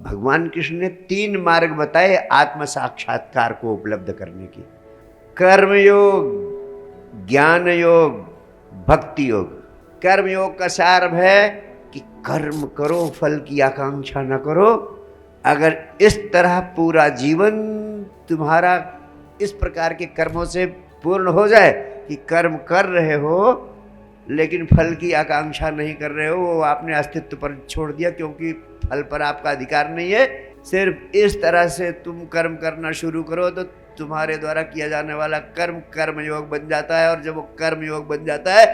भगवान कृष्ण ने 3 मार्ग बताए आत्म साक्षात्कार को उपलब्ध करने की। कर्म योग, ज्ञान योग, भक्ति योग। कर्म योग का सार है कि कर्म करो, फल की आकांक्षा न करो। अगर इस तरह पूरा जीवन तुम्हारा इस प्रकार के कर्मों से पूर्ण हो जाए कि कर्म कर रहे हो लेकिन फल की आकांक्षा नहीं कर रहे हो, वो आपने अस्तित्व पर छोड़ दिया क्योंकि फल पर आपका अधिकार नहीं है। सिर्फ इस तरह से तुम कर्म करना शुरू करो तो तुम्हारे द्वारा किया जाने वाला कर्म कर्म योग बन जाता है, और जब वो कर्म योग बन जाता है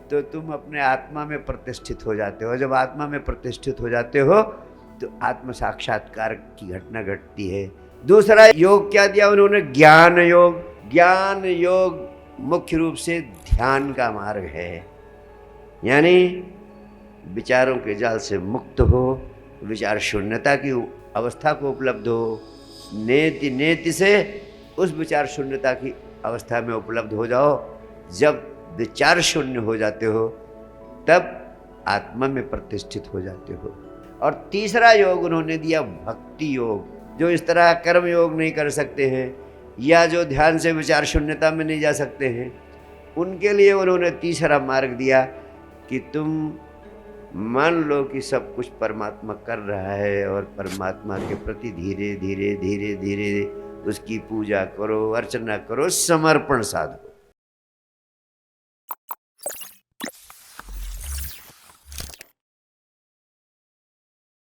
तो तुम अपने आत्मा में प्रतिष्ठित हो जाते हो। जब आत्मा में प्रतिष्ठित हो जाते हो तो आत्म साक्षात्कार की घटना घटती है। दूसरा योग क्या दिया उन्होंने? ज्ञान योग। ज्ञान योग मुख्य रूप से ध्यान का मार्ग है, यानी विचारों के जाल से मुक्त हो, विचार शून्यता की अवस्था को उपलब्ध हो, नेति नेति से उस विचार शून्यता की अवस्था में उपलब्ध हो जाओ। जब विचार शून्य हो जाते हो तब आत्मा में प्रतिष्ठित हो जाते हो। और तीसरा योग उन्होंने दिया भक्ति योग, जो इस तरह कर्म योग नहीं कर सकते हैं या जो ध्यान से विचार शून्यता में नहीं जा सकते हैं, उनके लिए उन्होंने तीसरा मार्ग दिया कि तुम मान लो कि सब कुछ परमात्मा कर रहा है और परमात्मा के प्रति धीरे धीरे धीरे धीरे उसकी पूजा करो, अर्चना करो, समर्पण साधो।